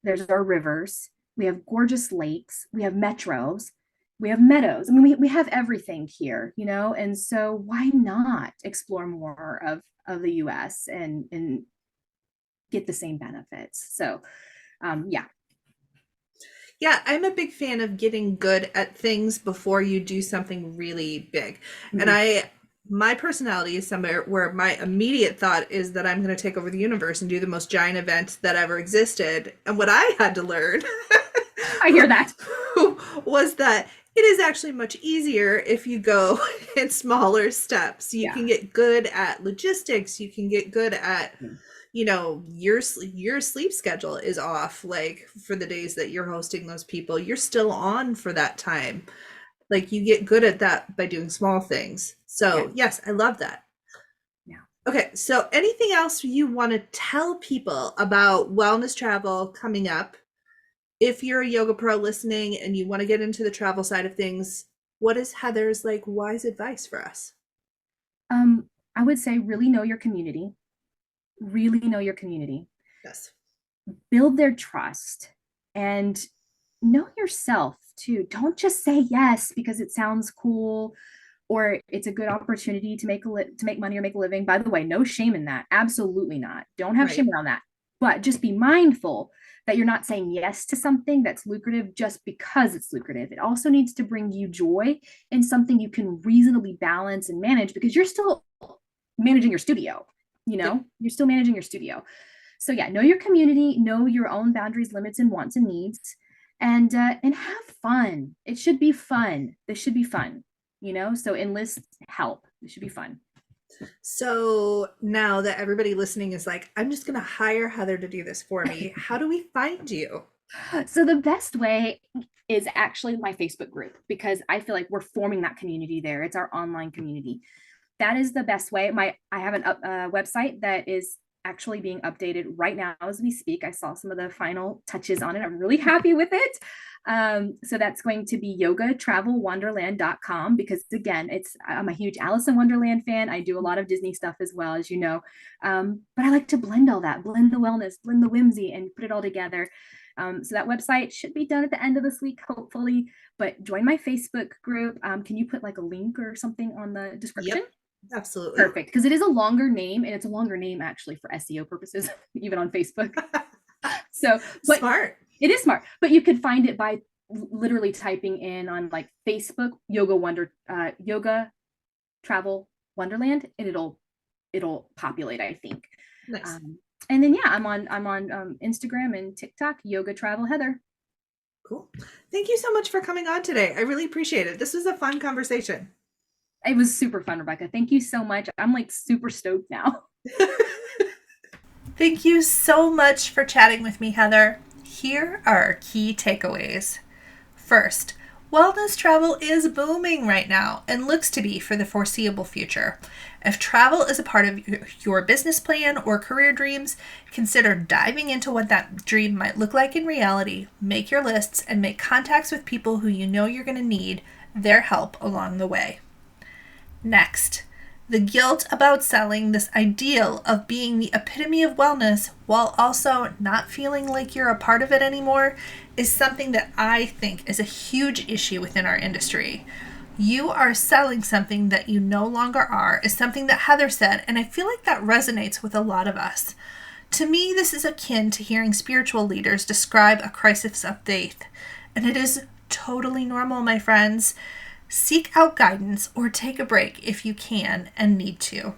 there's our rivers, we have gorgeous lakes, we have metros, we have meadows. I mean, we have everything here, and so why not explore more of the US and get the same benefits? So yeah. Yeah, I'm a big fan of getting good at things before you do something really big. And my personality is somewhere where my immediate thought is that I'm going to take over the universe and do the most giant event that ever existed. And what I had to learn I hear that was that it is actually much easier if you go in smaller steps. You can get good at logistics. You can get good at your sleep schedule is off, like for the days that you're hosting those people, you're still on for that time. Like you get good at that by doing small things. So yes, I love that. Yeah. Okay, so anything else you want to tell people about wellness travel coming up? If you're a yoga pro listening and you want to get into the travel side of things, what is Heather's wise advice for us? I would say really know your community. Really know your community. Yes. Build their trust and know yourself too. Don't just say yes because it sounds cool or it's a good opportunity to make money or make a living. By the way, no shame in that. Absolutely not. Don't have shame around that. But just be mindful that you're not saying yes to something that's lucrative just because it's lucrative. It also needs to bring you joy and something you can reasonably balance and manage, because you're still managing your studio. You're still managing your studio. So yeah, know your community, know your own boundaries, limits, and wants and needs, and have fun. It should be fun. This should be fun. So enlist help. It should be fun. So now that everybody listening is like, I'm just going to hire Heather to do this for me, how do we find you? So the best way is actually my Facebook group, because I feel like we're forming that community there. It's our online community. That is the best way. I have a website that is actually being updated right now as we speak. I saw some of the final touches on it. I'm really happy with it. So that's going to be yogatravelwonderland.com, because again, I'm a huge Alice in Wonderland fan. I do a lot of Disney stuff as well, as you know. But I like to blend all that, blend the wellness, blend the whimsy, and put it all together. So that website should be done at the end of this week, hopefully. But join my Facebook group. Can you put like a link or something on the description? Yep, absolutely. Perfect, because it is a longer name, and it's a longer name actually for SEO purposes, even on Facebook. So, but smart. It is smart, but you could find it by literally typing in on like Facebook Yoga Travel Wonderland, and it'll populate, I think. Nice. And then I'm on Instagram and TikTok, Yoga Travel Heather. Cool. Thank you so much for coming on today. I really appreciate it. This was a fun conversation. It was super fun, Rebecca. Thank you so much. I'm like super stoked now. Thank you so much for chatting with me, Heather. Here are our key takeaways. First, wellness travel is booming right now and looks to be for the foreseeable future. If travel is a part of your business plan or career dreams, consider diving into what that dream might look like in reality, make your lists, and make contacts with people who you know you're going to need their help along the way. Next, the guilt about selling this ideal of being the epitome of wellness while also not feeling like you're a part of it anymore is something that I think is a huge issue within our industry. You are selling something that you no longer are, is something that Heather said, and I feel like that resonates with a lot of us. To me, this is akin to hearing spiritual leaders describe a crisis of faith, and it is totally normal, my friends. Seek out guidance or take a break if you can and need to.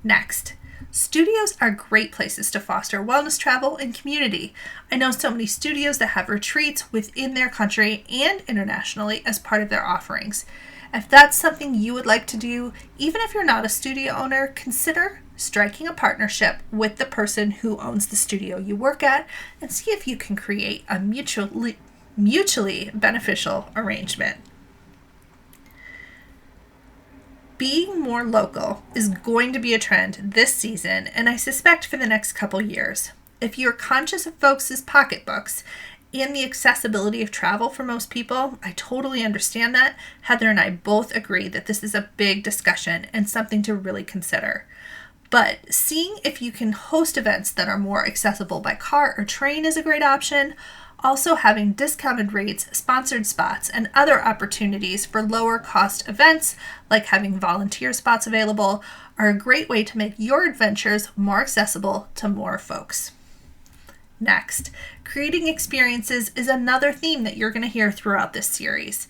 Next, studios are great places to foster wellness travel and community. I know so many studios that have retreats within their country and internationally as part of their offerings. If that's something you would like to do, even if you're not a studio owner, consider striking a partnership with the person who owns the studio you work at and see if you can create a mutually beneficial arrangement. Being more local is going to be a trend this season, and I suspect for the next couple years. If you're conscious of folks' pocketbooks and the accessibility of travel for most people, I totally understand that. Heather and I both agree that this is a big discussion and something to really consider. But seeing if you can host events that are more accessible by car or train is a great option. Also, having discounted rates, sponsored spots, and other opportunities for lower cost events, like having volunteer spots available, are a great way to make your adventures more accessible to more folks. Next, creating experiences is another theme that you're going to hear throughout this series.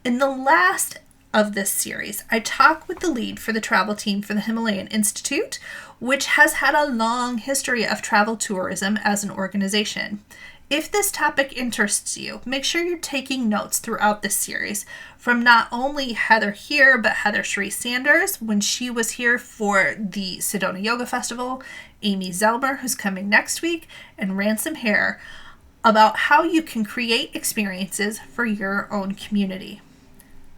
In the last of this series, I talk with the lead for the travel team for the Himalayan Institute, which has had a long history of travel tourism as an organization. If this topic interests you, make sure you're taking notes throughout this series from not only Heather here, but Heather Sanders when she was here for the Sedona Yoga Festival, Amy Zelmer, who's coming next week, and Ransom Hare, about how you can create experiences for your own community.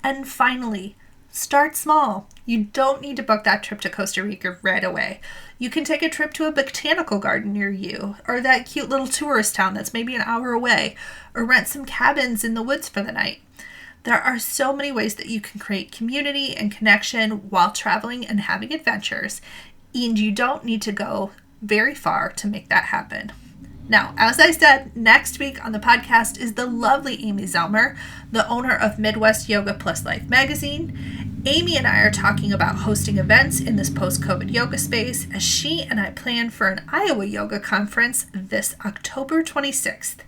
And finally, start small. You don't need to book that trip to Costa Rica right away. You can take a trip to a botanical garden near you, or that cute little tourist town that's maybe an hour away, or rent some cabins in the woods for the night. There are so many ways that you can create community and connection while traveling and having adventures, and you don't need to go very far to make that happen. Now, as I said, next week on the podcast is the lovely Amy Zelmer, the owner of Midwest Yoga Plus Life magazine. Amy and I are talking about hosting events in this post-COVID yoga space as she and I plan for an Iowa yoga conference this October 26th.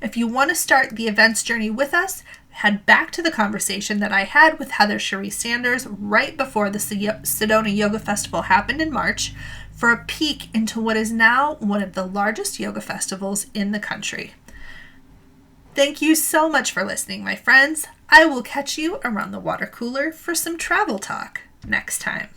If you want to start the events journey with us, head back to the conversation that I had with Heather Sanders right before the Sedona Yoga Festival happened in March for a peek into what is now one of the largest yoga festivals in the country. Thank you so much for listening, my friends. I will catch you around the water cooler for some travel talk next time.